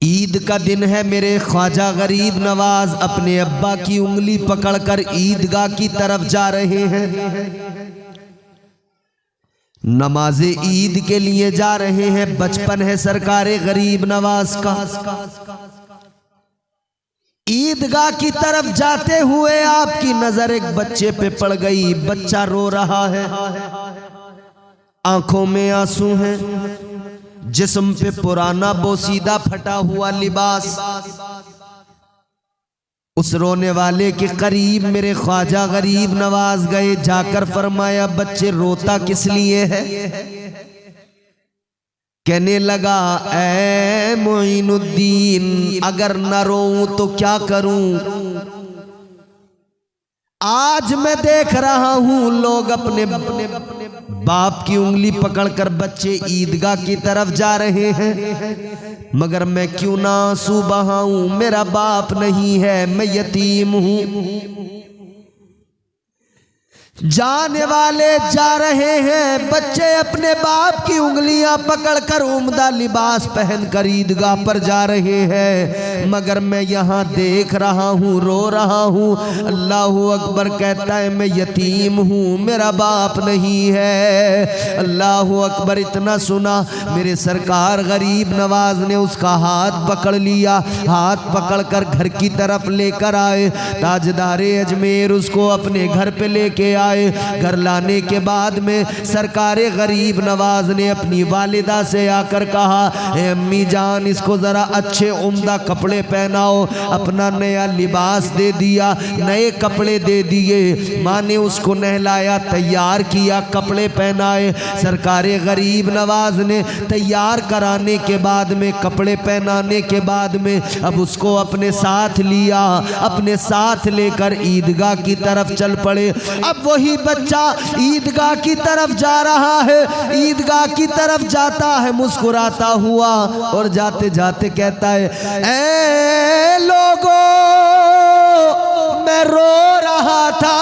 ईद का दिन है, मेरे ख्वाजा गरीब नवाज अपने अब्बा की उंगली पकड़कर ईदगाह की तरफ जा रहे हैं। नमाज़े ईद के लिए जा रहे हैं। बचपन है सरकारे गरीब नवाज का। ईदगाह की तरफ जाते हुए आपकी नजर एक बच्चे पे पड़ गई। बच्चा रो रहा है, आंखों में आंसू हैं, जिस्म पे पुराना बोसीदा फटा हुआ लिबास। उस रोने वाले के करीब मेरे ख्वाजा गरीब नवाज गए, जाकर फरमाया बच्चे रोता किस लिए है? कहने लगा ऐ मोइनुद्दीन, अगर न रोऊं तो क्या करूं? आज मैं देख रहा हूं लोग अपने बाप की उंगली पकड़कर बच्चे ईदगाह की तरफ जा रहे हैं, मगर मैं क्यों ना आंसू बहाऊं? मेरा बाप नहीं है, मैं यतीम हूं। जाने वाले जा रहे हैं, बच्चे अपने बाप की उंगलियां पकड़कर उम्दा लिबास पहनकर ईदगाह पर जा रहे हैं, मगर मैं यहाँ देख रहा हूँ, रो रहा हूँ। अल्लाहू अकबर कहता है मैं यतीम हूँ, मेरा बाप नहीं है। अल्लाहू अकबर। इतना सुना, मेरे सरकार गरीब नवाज ने उसका हाथ पकड़ लिया। हाथ पकड़कर घर की तरफ लेकर आए। ताजदारे अजमेर उसको अपने घर पे लेके आए। घर लाने के बाद में सरकारे गरीब नवाज ने अपनी वालिदा से आकर कहा, ए अम्मी जान, इसको जरा अच्छे उम्दा कपड़े पहनाओ। अपना नया लिबास दे दिया, नए कपड़े दे दिए। माँ ने उसको नहलाया, तैयार किया, कपड़े पहनाए। सरकारे गरीब नवाज ने तैयार कराने के बाद में, कपड़े पहनाने के बाद में अब उसको अपने साथ लिया। अपने साथ लेकर ईदगाह की तरफ चल पड़े। अब वही बच्चा ईदगाह की तरफ जा रहा है। ईदगाह की तरफ जाता है मुस्कुराता हुआ, और जाते जाते कहता है, ऐ लोगों, मैं रो रहा था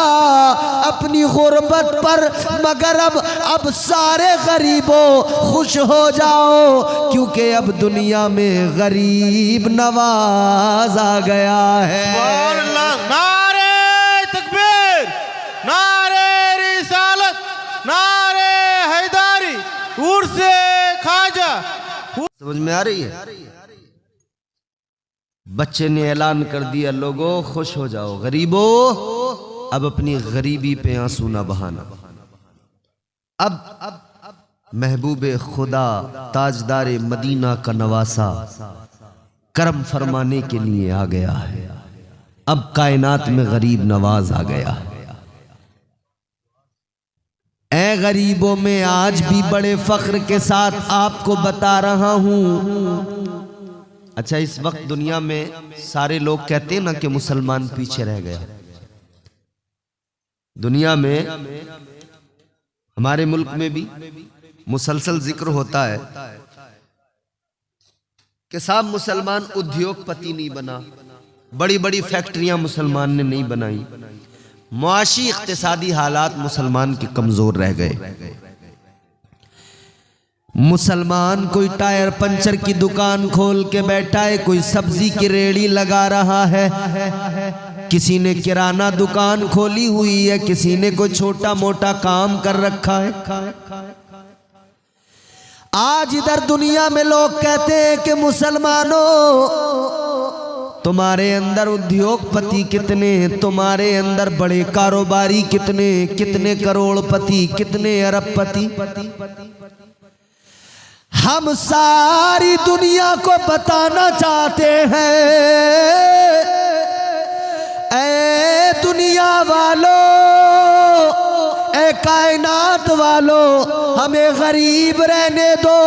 अपनी गुर्बत पर, मगर अब सारे गरीबों खुश हो जाओ, क्योंकि अब दुनिया में गरीब नवाज आ गया है। नारे तकबीर, नारे रिसालत, नारे हैदारी, उर्से ख्वाजा। समझ में आ रही है? बच्चे ने ऐलान कर दिया, लोगों खुश हो जाओ, गरीबों अब अपनी गरीबी पे आंसू ना बहाना। अब महबूबे खुदा ताजदारे मदीना का नवासा करम फरमाने के लिए आ गया है। अब कायनात में गरीब नवाज आ गया है। ऐ गरीबों में आज भी बड़े फख्र के साथ आपको बता रहा हूं। अच्छा, इस वक्त दुनिया में सारे लोग कहते हैं ना कि मुसलमान पीछे रह गया। दुनिया में, हमारे मुल्क में भी मुसलसल जिक्र होता है कि साहब मुसलमान उद्योगपति नहीं बना, बड़ी बड़ी फैक्ट्रियां मुसलमान ने नहीं बनाई, मुआशी इक्तिसादी हालात मुसलमान के कमजोर रह गए। मुसलमान कोई टायर पंचर की दुकान खोल के बैठा है, कोई सब्जी की रेड़ी लगा रहा है, किसी ने किराना दुकान खोली हुई है, किसी ने कोई छोटा मोटा काम कर रखा है। आज इधर दुनिया में लोग कहते हैं कि मुसलमानों, तुम्हारे अंदर उद्योगपति कितने, तुम्हारे अंदर बड़े कारोबारी कितने, कितने करोड़पति, कितने अरबपति। हम सारी दुनिया को बताना चाहते हैं, ऐ दुनिया वालों, ऐ कायनात वालों, हमें गरीब रहने दो,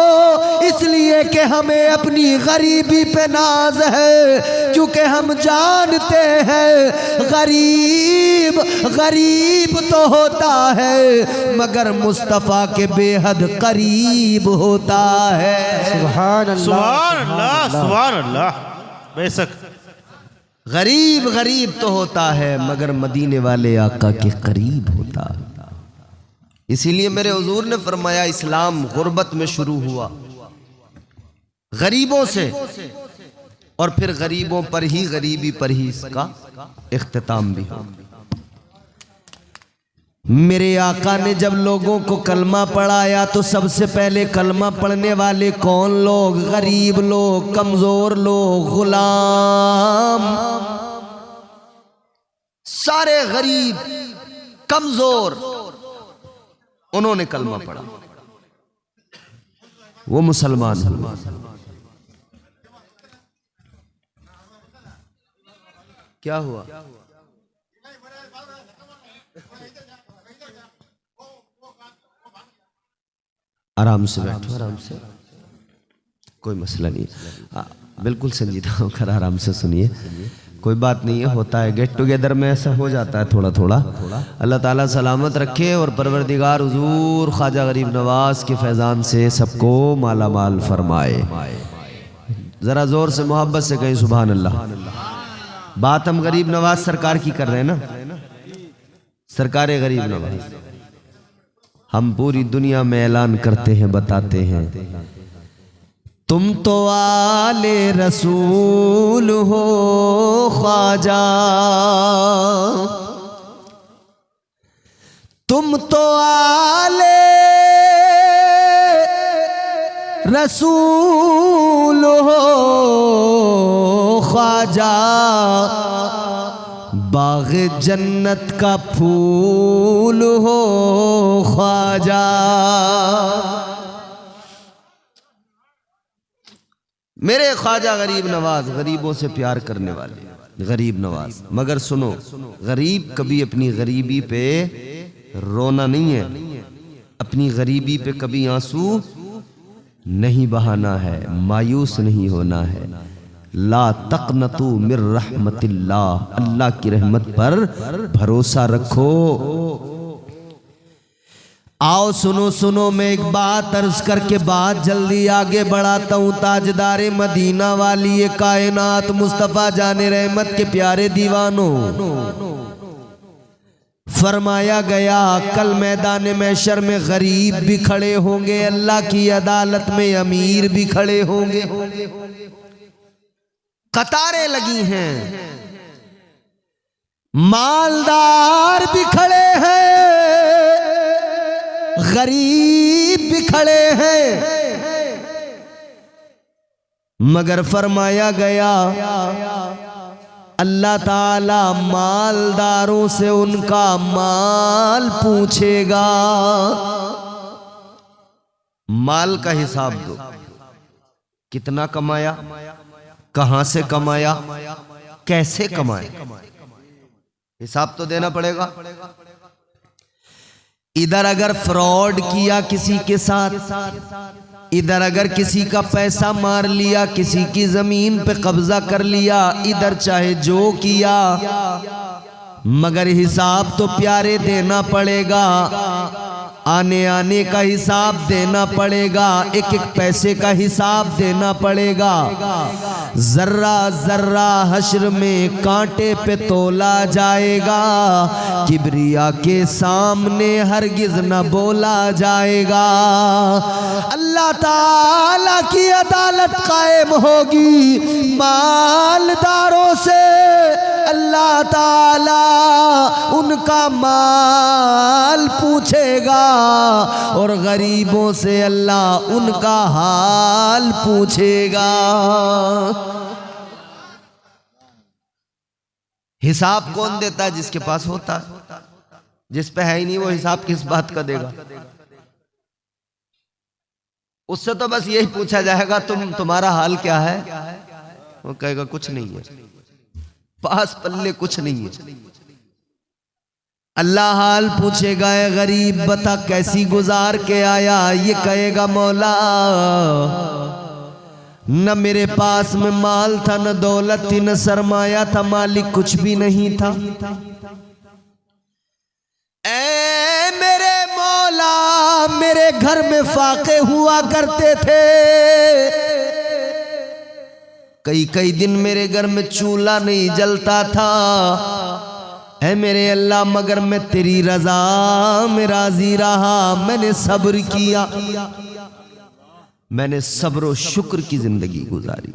इसलिए कि हमें अपनी गरीबी पे नाज है, क्योंकि हम जानते हैं गरीब गरीब तो होता है, मगर मुस्तफ़ा के बेहद करीब होता है। सुभान अल्लाह, सुभान अल्लाह। बेशक गरीब गरीब तो होता है, मगर मदीने वाले आका के करीब होता है। इसीलिए मेरे हुजूर ने फरमाया, इस्लाम गुर्बत में शुरू हुआ, गरीबों से। और फिर गरीबों पर ही, गरीबी पर ही इसका इख्तिताम भी हो। मेरे आका ने जब लोगों को कलमा पढ़ाया तो सबसे पहले कलमा पढ़ने वाले कौन लोग? गरीब लोग, कमजोर लोग, गुलाम, सारे गरीब कमजोर, उन्होंने कलमा पढ़ा, वो मुसलमान हुए। क्या हुआ? आराम से बैठो, आराम से, कोई मसला नहीं है। बिल्कुल संजीदा होकर आराम से सुनिए, कोई बात नहीं है, होता है, गेट टुगेदर में ऐसा हो जाता है थोड़ा थोड़ा। अल्लाह ताला सलामत रखे और परवरदिगार हुजूर ख्वाजा गरीब नवाज के फैज़ान से सबको माला माल फरमाए। ज़रा ज़ोर से मोहब्बत से कहीं सुभान अल्लाह। बात हम गरीब नवाज सरकार की कर रहे हैं ना, सरकार गरीब नवाज। हम पूरी दुनिया में ऐलान करते हैं, बताते हैं, तुम तो आले रसूल हो ख्वाजा, तुम तो आले रसूल हो ख्वाजा, बाग जन्नत का फूल हो ख्वाजा। मेरे ख्वाजा गरीब नवाज, गरीबों से प्यार करने वाले गरीब नवाज। मगर सुनो, गरीब कभी अपनी गरीबी पे रोना नहीं है, अपनी गरीबी पे कभी आंसू नहीं बहाना है, मायूस नहीं होना है। ला तक़नतू मिर रहमतिल्लाह, अल्लाह की रहमत पर भरोसा रखो। आओ सुनो सुनो, मैं एक बात अर्ज करके बात जल्दी आगे बढ़ाता हूँ। ताजदारे मदीना वाली ये कायनात मुस्तफ़ा जाने रहमत के प्यारे दीवानों, फरमाया गया कल मैदान महशर में गरीब भी खड़े होंगे, अल्लाह की अदालत में अमीर भी खड़े होंगे, कतारें लगी हैं, मालदार भी खड़े हैं, गरीब भी खड़े हैं। मगर फरमाया गया अल्लाह ताला मालदारों से उनका माल पूछेगा। माल का हिसाब दो, कितना कमाया, कहां से कमाया, कैसे कमाया, हिसाब तो देना पड़ेगा। इधर अगर फ्रॉड किया किसी के साथ, इधर अगर किसी का पैसा मार लिया, किसी की जमीन पे कब्जा कर लिया, इधर चाहे जो किया, मगर हिसाब तो प्यारे देना पड़ेगा। आने आने का हिसाब देना पड़ेगा, एक एक पैसे का हिसाब देना पड़ेगा। जर्रा जर्रा हश्र में कांटे पे तोला जाएगा, किबरिया के सामने हरगिज न बोला जाएगा। अल्लाह ताला की अदालत कायम होगी, मालदारों से अल्लाह ताला उनका माल पूछेगा और गरीबों से अल्लाह उनका हाल पूछेगा। हिसाब कौन देता है? जिसके पास होता है, जिस पे है ही नहीं वो हिसाब किस बात का देगा? उससे तो बस यही पूछा जाएगा तुम्हारा हाल क्या है, वो कहेगा कुछ नहीं है, पास पल्ले कुछ नहीं है। अल्लाह हाल पूछेगा, ए गरीब बता कैसी गुजार के आया, ये कहेगा मौला न मेरे पास में माल था, न दौलत थी, न सरमाया था, मालिक कुछ भी नहीं था। ऐ मेरे मौला मेरे घर में फाके हुआ करते थे, कई कई दिन मेरे घर में चूल्हा नहीं जलता था। ऐ मेरे अल्लाह मगर मैं तेरी रजा में राजी रहा, मैंने सब्र किया, मैंने सब्र और शुक्र की जिंदगी गुजारी।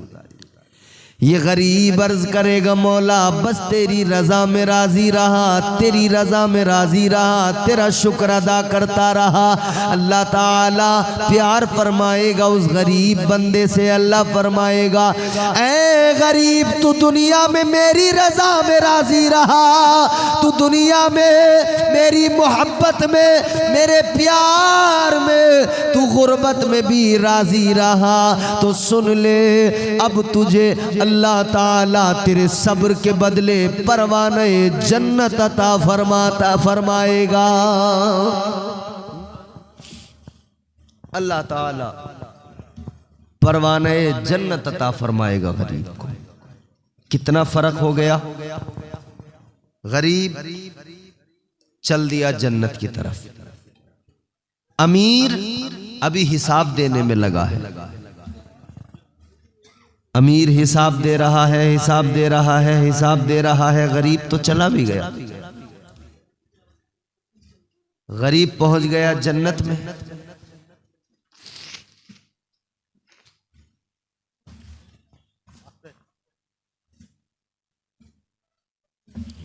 ये गरीब अर्ज करेगा मौला बस तेरी रजा में राजी रहा, तेरी रजा में राजी रहा, तेरा शुक्र अदा करता रहा। अल्लाह ताला प्यार फरमाएगा उस गरीब बंदे से। अल्लाह फरमाएगा ऐ गरीब तू दुनिया में मेरी रजा में राजी रहा, तू दुनिया में मेरी मोहब्बत में, मेरे प्यार में, तू गुर्बत में भी राजी रहा। तो सुन ले अब तुझे अल्लाह ताला तेरे सब्र के बदले परवाने जन्नत अता फरमाएगा। अल्लाह ताला परवाने जन्नत अता फरमाएगा गरीब को। कितना फर्क हो गया। गरीब चल दिया जन्नत की तरफ, अमीर अभी हिसाब देने में लगा है। अमीर हिसाब दे रहा है, हिसाब दे रहा है, हिसाब दे रहा है। गरीब तो चला भी गया। गरीब पहुंच गया जन्नत में।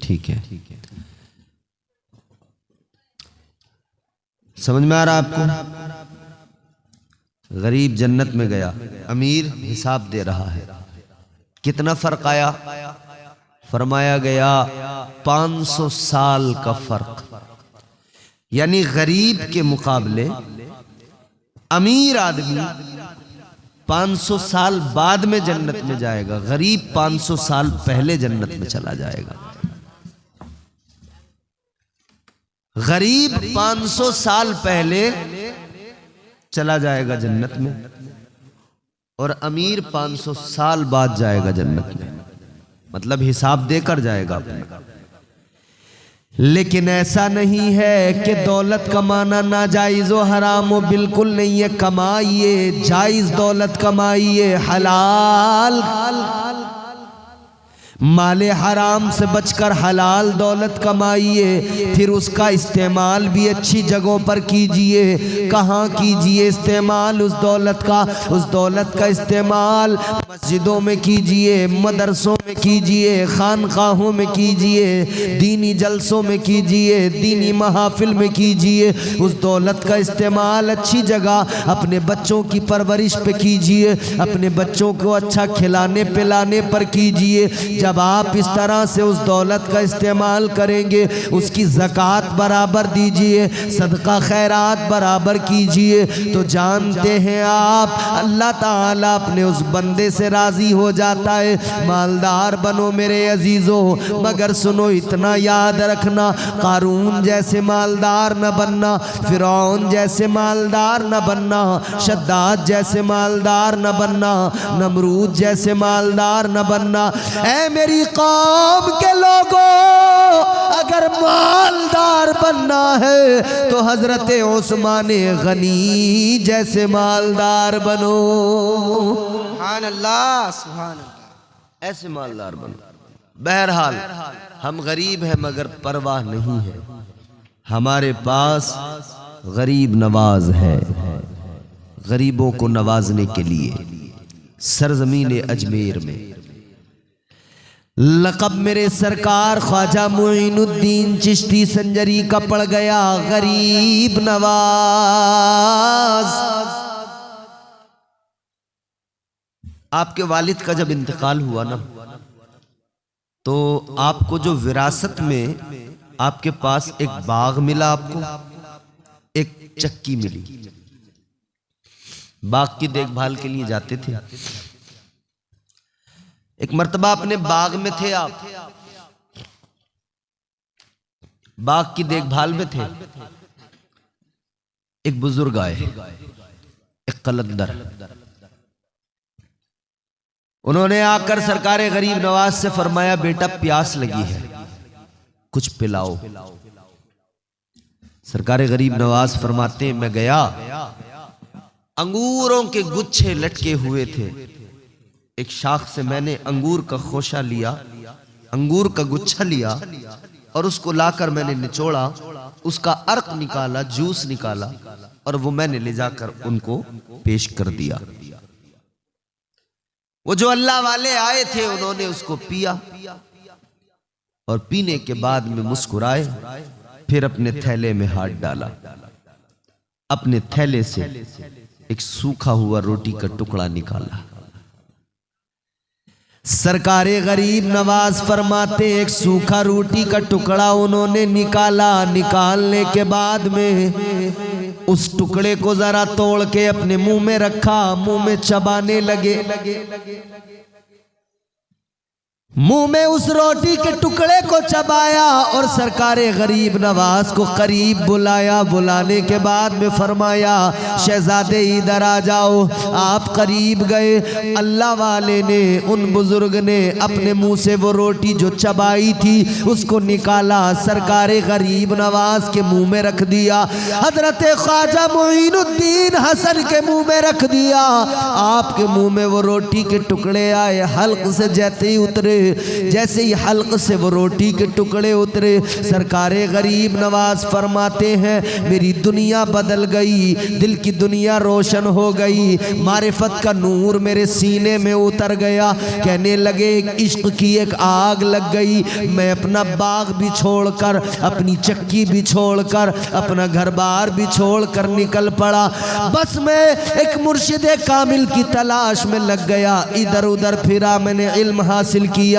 ठीक है, समझ में आ रहा आपको। गरीब जन्नत में गया, अमीर हिसाब दे रहा है। कितना फर्क आया। फरमाया गया 500 साल का फर्क। यानी गरीब के मुकाबले अमीर आदमी 500 साल बाद में जन्नत में जाएगा, गरीब 500 साल पहले जन्नत में चला जाएगा। गरीब 500 साल पहले चला जाएगा जन्नत में और अमीर 500 साल बाद जाएगा जन्नत में। मतलब हिसाब देकर जाएगा अपना। लेकिन ऐसा नहीं है कि दौलत कमाना नाजायज व हराम हो, बिल्कुल नहीं है। कमाइए, जायज दौलत कमाइए, हलाल। माले हराम से बचकर हलाल दौलत कमाइए, फिर उसका इस्तेमाल भी अच्छी जगहों पर कीजिए। कहाँ कीजिए इस्तेमाल उस दौलत का? उस दौलत का इस्तेमाल मस्जिदों में कीजिए, मदरसों में कीजिए, खानकाहों में कीजिए, दीनी जलसों में कीजिए, दीनी महाफिल में कीजिए। उस दौलत का इस्तेमाल अच्छी जगह अपने बच्चों की परवरिश पे कीजिए, अपने बच्चों को अच्छा खिलाने पिलाने पर कीजिए। जब आप इस तरह से उस दौलत का इस्तेमाल करेंगे, उसकी ज़कात बराबर दीजिए, सदका खैरात बराबर कीजिए, तो जानते हैं आप अल्लाह ताला अपने उस बंदे से राज़ी हो जाता है। मालदार बनो मेरे अजीज़ों, मगर सुनो इतना याद रखना, कारून जैसे मालदार न बनना, फिरौन जैसे मालदार न बनना, शद्दाद जैसे मालदार न बनना, नमरूद जैसे मालदार न बनना। ऐ मेरी कौम के लोगों, अगर मालदार बनना है तो हजरत उस्मान गनी जैसे मालदार बनो। सुभान अल्लाह, सुभान अल्लाह। ऐसे मालदार बनो। बहरहाल हम गरीब हैं मगर परवाह नहीं है, हमारे पास गरीब नवाज है। गरीबों को नवाजने के लिए सरजमीन अजमेर में लक़ब मेरे सरकार ख्वाजा मुईनुद्दीन चिश्ती संजरी का पड़ गया, गरीब नवाज। आपके वालिद का जब इंतकाल हुआ ना, तो आपको जो विरासत में आपके पास एक बाग मिला, आपको एक चक्की मिली। बाग की देखभाल के लिए जाते थे। एक मर्तबा अपने बाग में थे आप, बाग की देखभाल में थे। एक बुजुर्ग आए, एक कलंदर। उन्होंने आकर सरकारे गरीब नवाज से फरमाया, बेटा प्यास लगी है, कुछ पिलाओ। सरकारे गरीब नवाज फरमाते, मैं गया, अंगूरों के गुच्छे लटके हुए थे। एक शाख से मैंने अंगूर का खोशा लिया, अंगूर का गुच्छा लिया और उसको लाकर मैंने निचोड़ा, उसका अर्क निकाला, जूस निकाला और वो मैंने ले जाकर उनको पेश कर दिया। वो जो अल्लाह वाले आए थे उन्होंने उसको पिया और पीने के बाद में मुस्कुराए, फिर अपने थैले में हाथ डाला, अपने थैले से एक सूखा हुआ रोटी का टुकड़ा निकाला। सरकारे गरीब नवाज फरमाते एक सूखा रोटी का टुकड़ा उन्होंने निकाला। निकालने के बाद में उस टुकड़े को जरा तोड़ के अपने मुंह में रखा, मुंह में चबाने लगे। मुंह में उस रोटी के टुकड़े को चबाया और सरकारे गरीब नवाज को करीब बुलाया। बुलाने के बाद में फरमाया शहजादे इधर आ जाओ। आप करीब गए। अल्लाह वाले ने, उन बुजुर्ग ने अपने मुंह से वो रोटी जो चबाई थी उसको निकाला, सरकारे गरीब नवाज के मुंह में रख दिया। हजरत ख्वाजा मोइनुद्दीन हसन के मुंह में रख दिया। आपके मुंह में वो रोटी के टुकड़े आए, हल्क से जैसे ही उतरे, जैसे ही हल्क से वो रोटी के टुकड़े उतरे, सरकारे गरीब नवाज फरमाते हैं मेरी दुनिया बदल गई, दिल की दुनिया रोशन हो गई, मारिफत का नूर मेरे सीने में उतर गया। कहने लगे इश्क की एक आग लग गई। मैं अपना बाग भी छोड़कर, अपनी चक्की भी छोड़कर, अपना घर बार भी छोड़कर निकल पड़ा। बस मैं एक मुर्शिदे कामिल की तलाश में लग गया। इधर उधर फिरा, मैंने इल्म हासिल किया,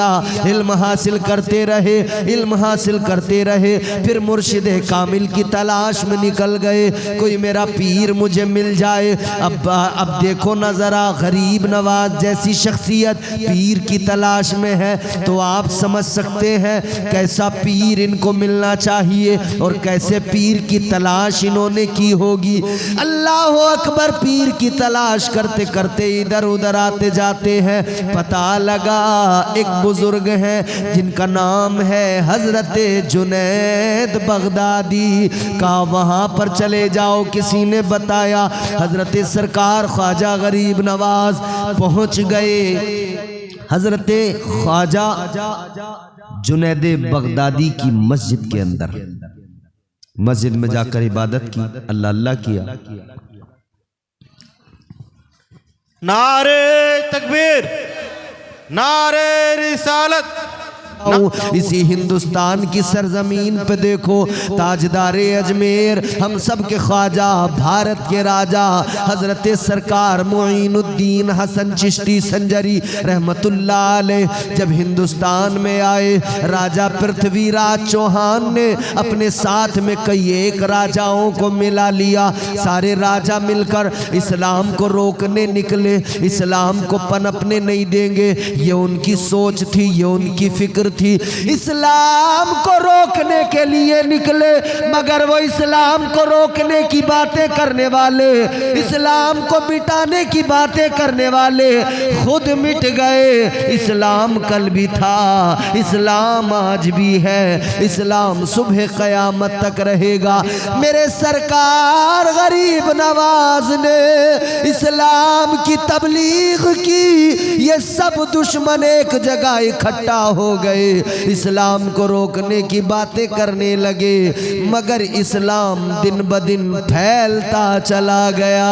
इल्म हासिल करते रहे, इल्म हासिल करते रहे। फिर मुर्शिदे कामिल की तलाश में निकल गए, कोई मेरा पीर मुझे मिल जाए। अब देखो ना जरा, गरीब नवाज जैसी शख्सियत पीर की तलाश में है, तो आप समझ सकते हैं कैसा पीर इनको मिलना चाहिए और कैसे पीर की तलाश इन्होंने की होगी। अल्लाह अकबर, पीर की तलाश करते करते इधर उधर आते जाते हैं। पता लगा एक बुजुर्ग हैं जिनका नाम है हजरत जुनैद बगदादी का। वहां पर चले जाओ, किसी ने बताया। हजरत सरकार ख्वाजा गरीब नवाज पहुंच गए। हजरत ख्वाजा जुनैद बगदादी की मस्जिद के अंदर, मस्जिद में जाकर इबादत की, अल्लाह अल्लाह किया। नारे तकबीर, नारे रिसालत। इसी हिंदुस्तान की सरजमीन पे देखो, ताजदारे अजमेर, हम सब के ख्वाजा, भारत के राजा हजरत सरकार मोइनुद्दीन हसन चिश्ती संजरी रहमतुल्लाह अलैह जब हिंदुस्तान में आए, राजा पृथ्वीराज चौहान ने अपने साथ में कई एक राजाओं को मिला लिया। सारे राजा मिलकर इस्लाम को रोकने निकले, इस्लाम को पनपने नहीं देंगे, ये उनकी सोच थी, ये उनकी फिक्र थी। इस्लाम को रोकने के लिए निकले, मगर वो इस्लाम को रोकने की बातें करने वाले, इस्लाम को मिटाने की बातें करने वाले खुद मिट गए। इस्लाम कल भी था, इस्लाम आज भी है, इस्लाम सुबह क़यामत तक रहेगा। मेरे सरकार गरीब नवाज ने इस्लाम की तबलीग की, ये सब दुश्मन एक जगह इकट्ठा हो गए, इस्लाम को रोकने की बातें करने लगे, मगर इस्लाम दिन ब दिन फैलता चला गया।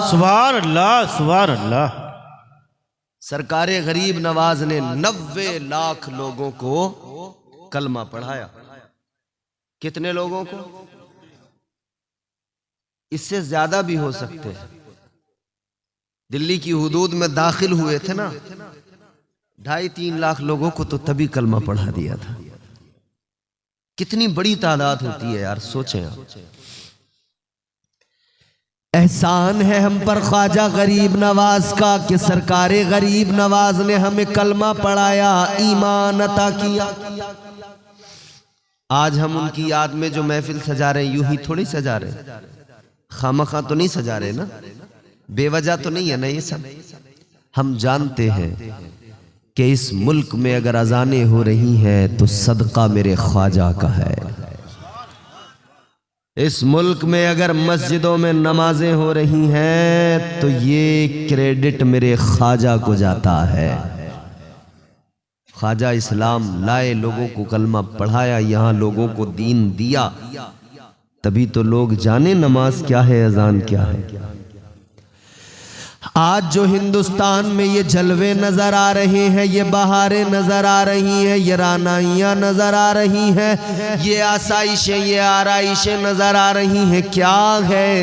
सुभान अल्लाह, सुभान अल्लाह। सरकारे गरीब नवाज ने 90 लाख लोगों को कलमा पढ़ाया। कितने लोगों को? इससे ज्यादा भी हो सकते हैं। दिल्ली की हुदूद में दाखिल हुए थे ना, 2.5-3 लाख लोगों को तो तभी कलमा पढ़ा दिया था। कितनी बड़ी तादाद होती है यार, सोचें आप। एहसान है हम पर ख्वाजा गरीब नवाज का कि सरकारे गरीब नवाज ने हमें कलमा पढ़ाया, ईमान अता किया। आज हम उनकी याद में जो महफिल सजा रहे हैं, यूं ही थोड़ी सजा रहे, खामखा तो नहीं सजा रहे ना, बेवजह तो नहीं है ना ये सब। हम जानते हैं कि इस मुल्क में अगर अजानें हो रही हैं तो सदका मेरे ख्वाजा का है। इस मुल्क में अगर मस्जिदों में नमाजें हो रही हैं तो ये क्रेडिट मेरे ख्वाजा को जाता है। ख्वाजा इस्लाम लाए, लोगों को कलमा पढ़ाया, यहाँ लोगों को दीन दिया, तभी तो लोग जाने नमाज क्या है, अजान क्या है। आज जो हिंदुस्तान में ये जलवे नज़र आ रहे हैं, ये बहारें नज़र आ रही हैं, ये रानाइयाँ नज़र आ रही हैं, ये आसाइशें, ये आराइशें नज़र आ रही हैं, क्या है?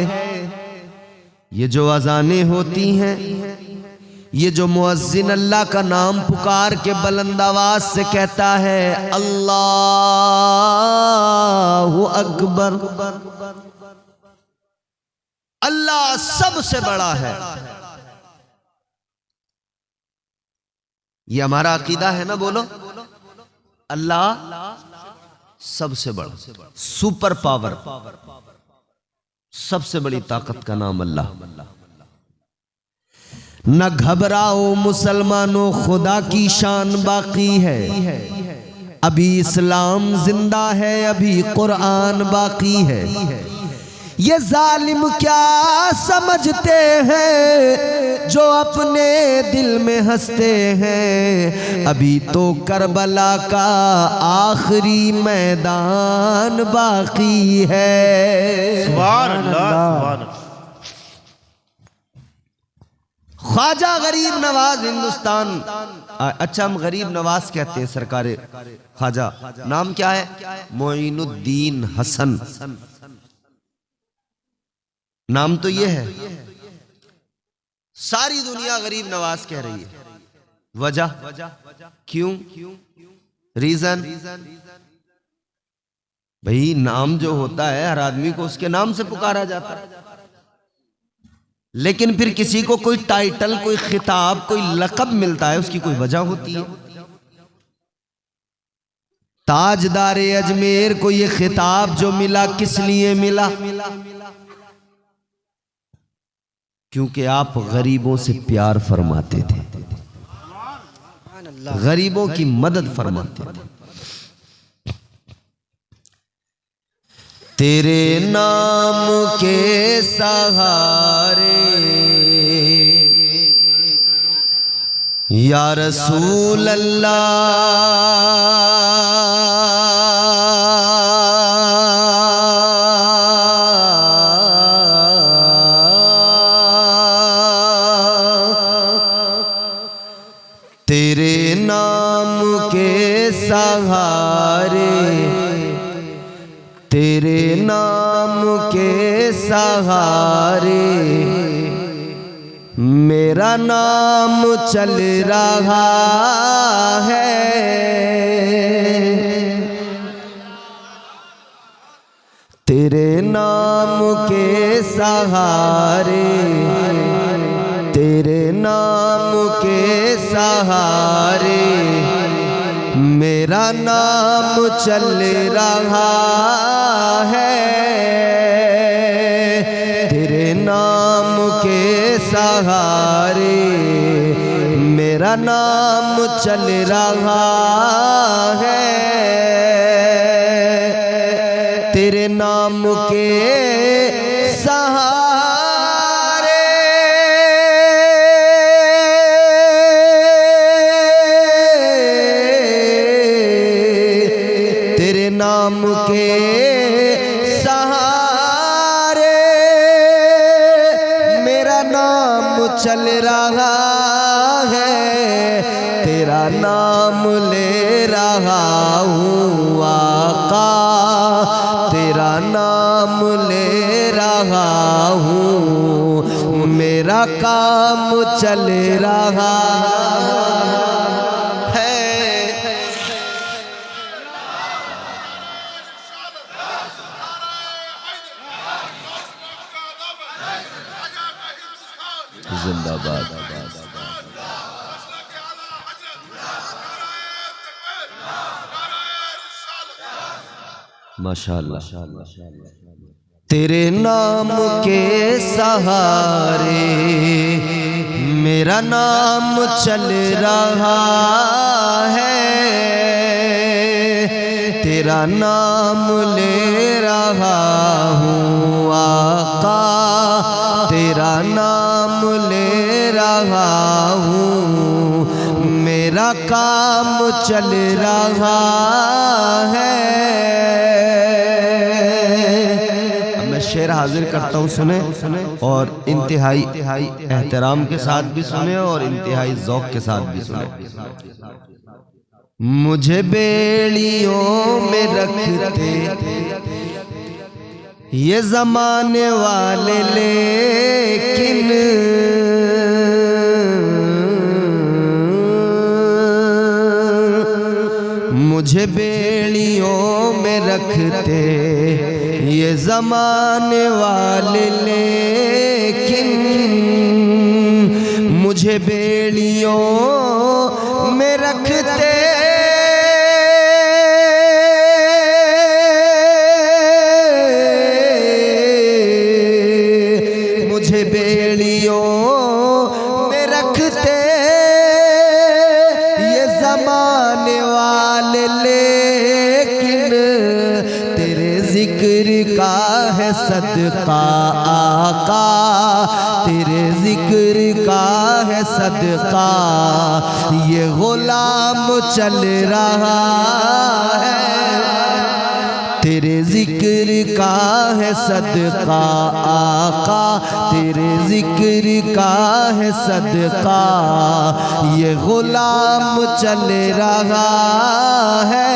ये जो अज़ानें होती हैं, ये जो मुअज्जिन अल्लाह का नाम पुकार के बुलंद आवाज से कहता है अल्लाहु अकबर, अल्लाह सबसे बड़ा है। ये हमारा अकीदा है ना, बोलो। अल्लाह सबसे बड़ा, सुपर पावर, सबसे बड़ी ताकत का नाम अल्लाह। न घबराओ मुसलमानों, खुदा की शान बाकी है, अभी इस्लाम जिंदा है, अभी कुरान बाकी है। ये जालिम क्या समझते हैं जो अपने दिल में हंसते हैं, अभी तो करबला का आखिरी मैदान बाकी है। सुभान अल्लाह, सुभान अल्लाह। ख्वाजा गरीब नवाज हिंदुस्तान, अच्छा हम गरीब नवाज कहते हैं सरकारे ख्वाजा, नाम क्या है? मोइनुद्दीन हसन, नाम तो ये है। सारी दुनिया गरीब नवाज कह रही है। वजह क्यों? रीजन भाई, नाम जो होता है हर आदमी को उसके नाम से पुकारा जाता है, लेकिन फिर किसी को कोई टाइटल, कोई खिताब, कोई लक़ब मिलता है, उसकी कोई वजह होती है। ताजदारे अजमेर को ये खिताब जो मिला, किस लिए मिला? क्योंकि आप गरीबों से प्यार फरमाते थे, गरीबों की मदद फरमाते थे। तेरे नाम के सहारे या रसूल अल्लाह, तेरे नाम के सहारे, तेरे नाम के सहारे मेरा नाम चल रहा है। तेरे नाम के सहारे, तेरे नाम के सहारे मेरा नाम चल रहा है। तेरे नाम के सहारे मेरा नाम चल रहा है। तेरे नाम के सहारे नाम के सहारे मेरा नाम चल रहा है। तेरा नाम ले रहा हूँ आका, तेरा नाम ले रहा हूँ, मेरा काम चल रहा है। जिंदाबाद। माशाअल्लाह। तेरे नाम के सहारे मेरा नाम चल रहा है। तेरा नाम ले रहा हूँ आका, तेरा नाम ले रहा हूँ, मेरा काम चल रहा है। अब मैं शेर हाजिर करता हूँ, सुने। और इंतहाई एहतराम के साथ भी सुने और इंतहाई ज़ौक़ के साथ भी सुने। मुझे बेड़ियों में रखते ये ज़माने वाले, लेकिन मुझे बेड़ियों में रखते ये ज़माने वाले, लेकिन मुझे बेड़ियों में रखते मुझे बेड़ियों में रखते ये ज़माने वाले, लेकिन तेरे जिक्र का है सदका आका, तेरे जिक्र का है सदका ये गुलाम चल रहा है, तेरे जिक्र का है सदका आका, तेरे जिक्र का है सदका ये गुलाम चल रहा है,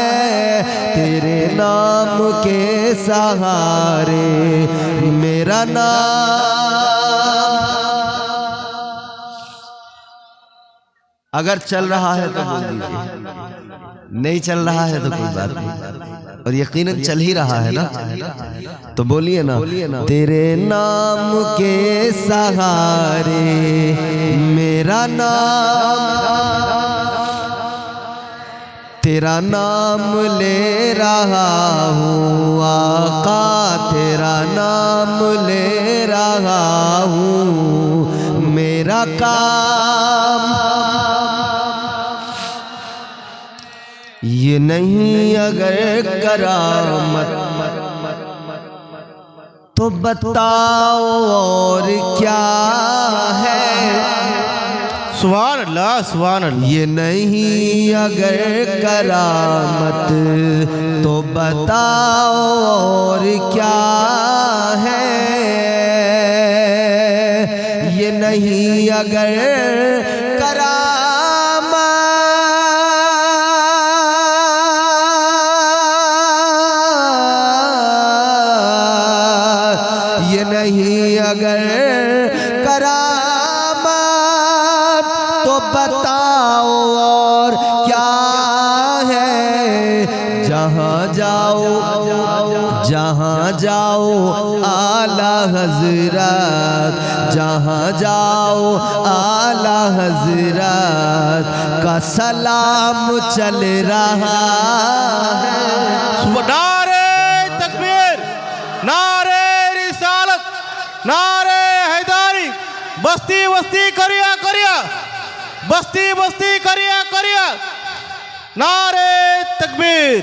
तेरे नाम के सहारे मेरा नाम। अगर चल रहा है तो बोल दीजिए, नहीं चल रहा है तो कोई बात नहीं, और यकीनन चल ही रहा है ना, तो बोलिए ना, तेरे नाम के सहारे मेरा नाम, तेरा नाम ले रहा हूँ आका, तेरा नाम ले रहा हूँ, मेरा काम ये नहीं अगर करामत तो बताओ और क्या है। सुभान अल्लाह, सुभान अल्लाह। ये नहीं अगर करामत तो बताओ और क्या है, ये नहीं अगर नहीं अगर करामत तो बताओ और क्या है। जहाँ जाओ आला हजरत, जहाँ जाओ आला हजरत का सलाम चल रहा है। नारे तकबीर, नारे रिसालत, नारे हैदारी, बस्ती बस्ती करिया करिया, बस्ती बस्ती करिया करिया, नारे तकबीर।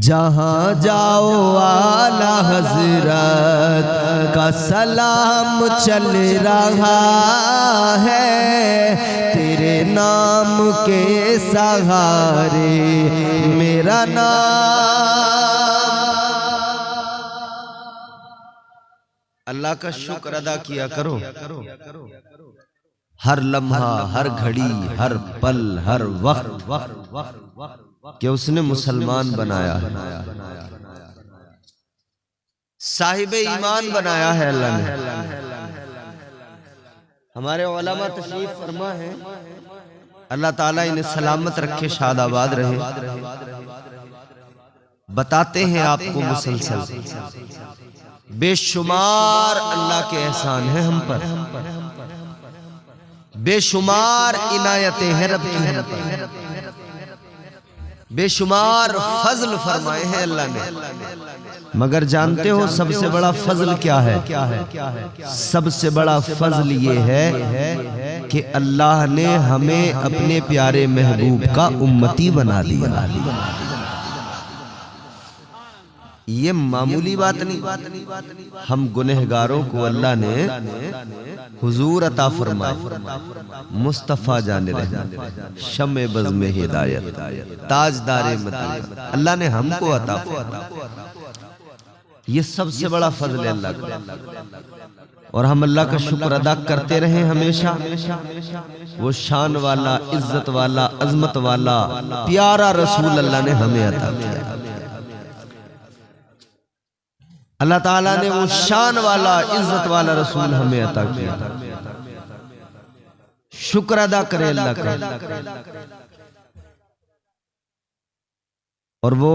जहाँ जाओ आला हजरत का सलाम चल रहा है, तेरे नाम के सहारे मेरा नाम। अल्लाह का शुक्र अदा किया करो, हर लम्हा, हर घड़ी, हर पल, हर वक्त कि उसने मुसलमान बनाया है, साहिबे ईमान बनाया है अल्लाह ने। हमारे उलमा तशरीफ फरमा है, अल्लाह ताला इन्हें सलामत रखे, शादाबाद रहे। बताते हैं आपको मुसलसल बेशुमार अल्लाह के एहसान है हम पर, बेशुमार इनायतें हैं रब की हम पर, बेशुमार फजल फरमाए हैं अल्लाह ने। मगर जानते हो सबसे बड़ा फजल क्या है? सबसे बड़ा फजल ये है कि अल्लाह ने हमें अपने प्यारे महबूब का उम्मती बना दिया। ये मामूली बात नहीं, हम गुनहगारों को अल्लाह ने हुजूर अता फरमाए, मुस्तफ़ा जाने रहे, शमे बज़ में हिदायत, ताजदारे मदीना, अल्लाह ने हमको अता फरमाया। ये सबसे बड़ा फजल है अल्लाह का। और हम अल्लाह का शुक्र अदा करते रहें हमेशा। वो शान वाला, इज्जत वाला, अजमत वाला प्यारा रसूल अल्लाह ने हमें अता किया। अल्लाह ताला ने वो शान वाला, इज्जत वाला रसूल हमें अता किया। शुक्र अदा करें अल्लाह का। और वो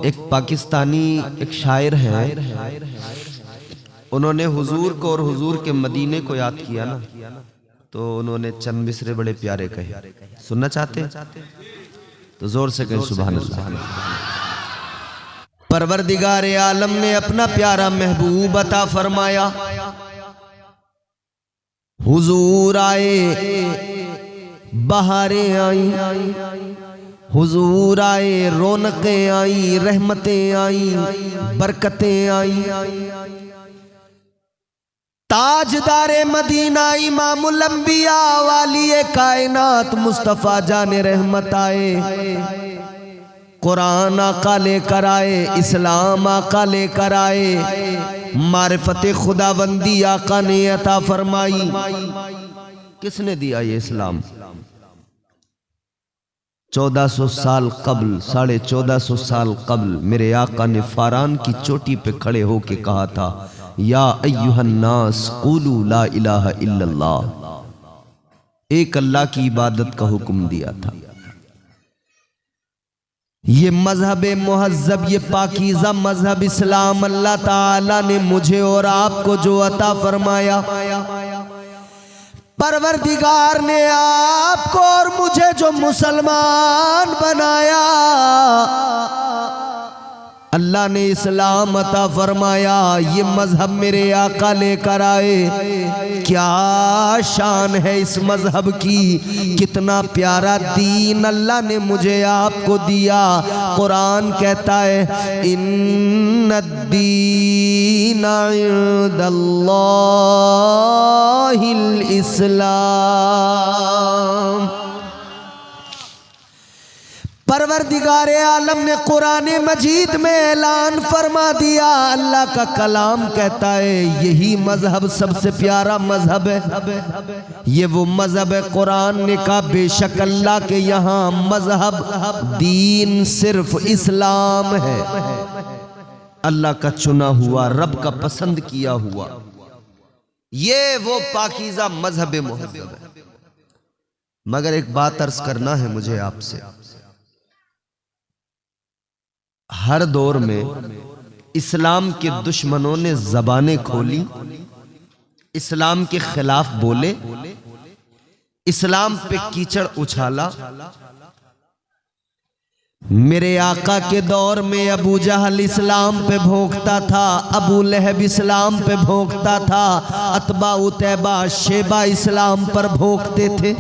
एक पाकिस्तानी एक शायर है, उन्होंने हुजूर को और हुजूर के मदीने को याद किया ना, तो उन्होंने चंद मिसरे बड़े प्यारे कहे। सुनना चाहते तो जोर से कहें सुभान अल्लाह। परवरदिगार आलम ने अपना प्यारा महबूब अता फरमाया। हुजूर आए, बहारें आई, हुजूर आए, रौनकें आई, रहमतें आई, बरकतें आई। ताजदारे मदीना इमामुल अंबिया वाली कायनात मुस्तफा जाने रहमत आए। कुरान आका लेकर आए, इस्लाम आका लेकर आए, मारिफत खुदाबंदी आका ने अता फरमाई। किसने दिया ये इस्लाम? 1400 साल कबल, 1450 साल कबल मेरे आका ने फारान की चोटी पे खड़े होके कहा था, या अय्युहन्नास क़ूलू ला इलाहा इल्लल्लाह। एक अल्लाह की इबादत का हुक्म दिया था। ये मजहब मुहज्जब, ये पाकीज़ा मजहब इस्लाम अल्लाह ताला ने मुझे और आपको जो अता फरमाया, परवरदिगार ने आपको और मुझे जो मुसलमान बनाया, अल्लाह ने इस्लाम अता फरमाया। ये मजहब मेरे आका लेकर आए। क्या शान है इस मजहब की, कितना प्यारा दीन अल्लाह ने मुझे आपको दिया। कुरान कहता है, इन्नद्दीन इंदल्लाहिल इस्लाम। परवरदिगारे आलम ने कुरान मजीद में ऐलान फरमा दिया, अल्लाह का कलाम कहता है यही मजहब सबसे प्यारा मजहब है। ये वो मजहब है। कुरान ने कहा बेशक अल्लाह के यहाँ मजहब, दीन सिर्फ इस्लाम है। अल्लाह का चुना हुआ, रब का पसंद किया हुआ, ये वो पाकीज़ा मजहब मुहज्जब है। मगर एक बात अर्ज करना है मुझे आपसे, हर दौर में इस्लाम के दुश्मनों ने ज़बानें खोली, इस्लाम के खिलाफ बोले, इस्लाम पे कीचड़ उछाला। मेरे आका के दौर में अबू जहल इस्लाम पे भोंकता था, अबू लहब इस्लाम पे भोंकता था, अतबा उतैबा शेबा इस्लाम पर भोंकते थे।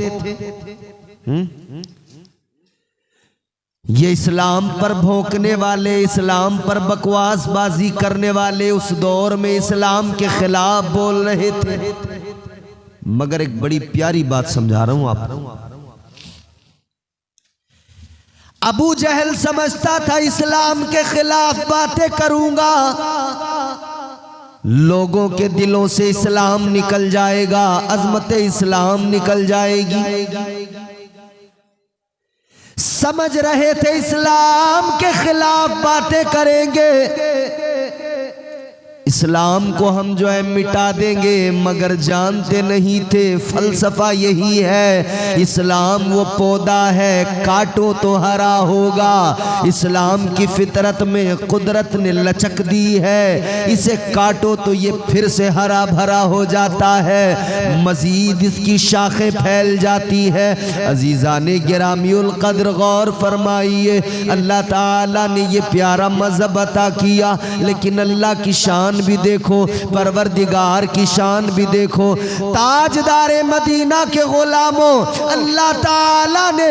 ये इस्लाम पर भोंकने वाले, इस्लाम पर बकवासबाजी करने वाले उस दौर में इस्लाम के खिलाफ बोल रहे थे। मगर एक बड़ी प्यारी बात समझा रहा हूं आपको। अबू जहल समझता था इस्लाम के खिलाफ बातें करूंगा, लोगों के दिलों से इस्लाम निकल जाएगा, अजमत इस्लाम निकल जाएगी। समझ रहे थे इस्लाम के खिलाफ बातें करेंगे, इस्लाम को हम जो है मिटा देंगे, मगर जानते नहीं थे फलसफा यही है, इस्लाम वो पौधा है काटो तो हरा होगा। इस्लाम की फितरत में कुदरत ने लचक दी है, इसे काटो तो ये फिर से हरा भरा हो जाता है, मजीद इसकी शाखें फैल जाती है। अजीज़ाने गिरामीउल कद्र गौर फरमाइए, अल्लाह ताला ने ये प्यारा मज़हब अता किया, लेकिन अल्लाह की शान भी देखो, परवरदिगार की शान भी देखो। ताजदारे मदीना के गुलामों, अल्लाह ताला ने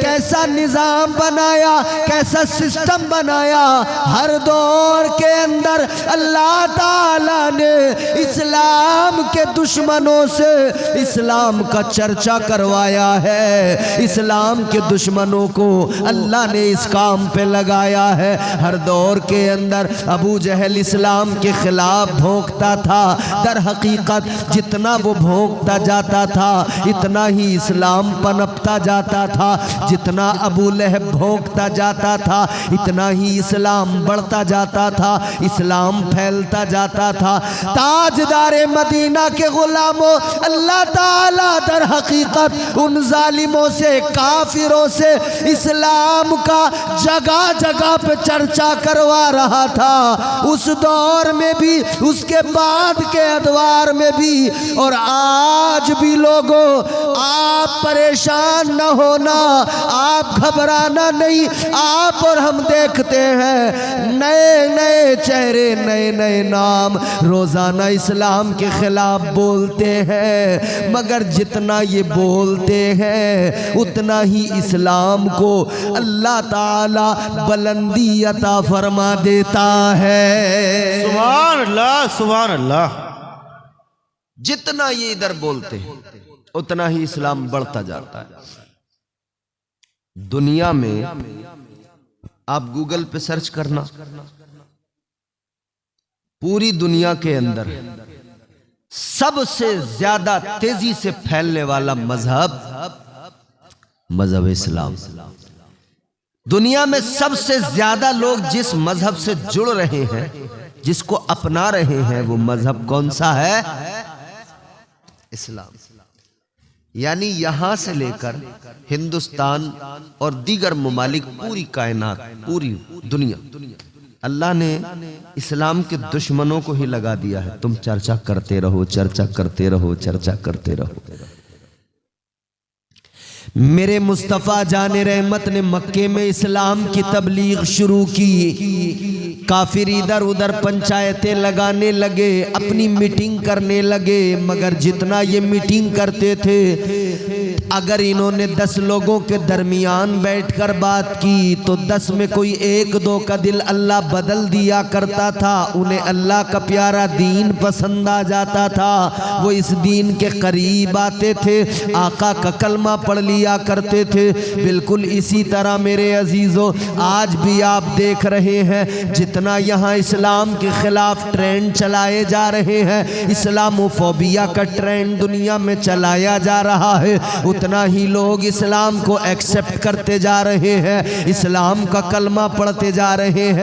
कैसा निज़ाम बनाया, कैसा सिस्टम बनाया। हर दौर के अंदर अल्लाह ताला ने इस्लाम के दुश्मनों से इस्लाम का चर्चा करवाया है। इस्लाम के दुश्मनों को अल्लाह ने इस काम पे लगाया है। हर दौर के अंदर अबू जहल इस्लाम के खिलाफ भोंकता था। दर हकीकत जितना वो भोंकता जाता था इतना ही इस्लाम पनपता जाता था। जितना अबू लहब भोंकता जाता था इतना ही इस्लाम बढ़ता जाता था, इस्लाम फैलता जाता था। ताजदारे मदीना के गुलामों, अल्लाह ताला दर हकीकत उन जालिमों से, काफिरों से इस्लाम का जगह जगह पे चर्चा करवा रहा था। उस दौर में भी, उसके बाद के अदवार में भी, और आज भी लोगों, आप परेशान न होना, आप घबराना नहीं। आप और हम देखते हैं नए नए चेहरे, नए नए नाम रोजाना इस्लाम के खिलाफ बोलते हैं, मगर जितना ये बोलते हैं उतना ही इस्लाम को अल्लाह ताला बुलंदी अता फरमा देता है। सुभान अल्लाह, सुभान अल्लाह। जितना ये इधर बोलते हैं उतना ही इस्लाम बढ़ता जाता है। दुनिया में आप गूगल पे सर्च करना, पूरी दुनिया के अंदर सबसे ज्यादा तेजी से फैलने वाला मजहब इस्लाम। दुनिया में सबसे ज्यादा लोग जिस मजहब से जुड़ रहे हैं, जिसको अपना रहे हैं, वो मजहब कौन सा है? इस्लाम। यानी यहां से लेकर हिंदुस्तान और दीगर ममालिक, पूरी कायनात, पूरी दुनिया, अल्लाह ने इस्लाम के दुश्मनों को ही लगा दिया है। तुम चर्चा करते रहो, चर्चा करते रहो, चर्चा करते रहो। मेरे मुस्तफ़ा जाने रहमत ने मक्के में इस्लाम की तबलीग शुरू की। काफिर इधर उधर पंचायतें लगाने लगे, अपनी मीटिंग करने लगे, मगर जितना ये मीटिंग करते थे, अगर इन्होंने 10 लोगों के दरमियान बैठकर बात की तो 10 में कोई 1-2 का दिल अल्लाह बदल दिया करता था। उन्हें अल्लाह का प्यारा दीन पसंद आ जाता था, वो इस दीन के करीब आते थे, आका का कलमा पढ़ लिया करते थे। बिल्कुल इसी तरह मेरे अजीजों, आज भी आप देख रहे हैं जितना यहाँ इस्लाम के खिलाफ ट्रेंड चलाए जा रहे हैं, इस्लामोफोबिया का ट्रेंड दुनिया में चलाया जा रहा है, उतना ही लोग इस्लाम को एक्सेप्ट करते जा रहे हैं, इस्लाम का कलमा पढ़ते जा रहे हैं।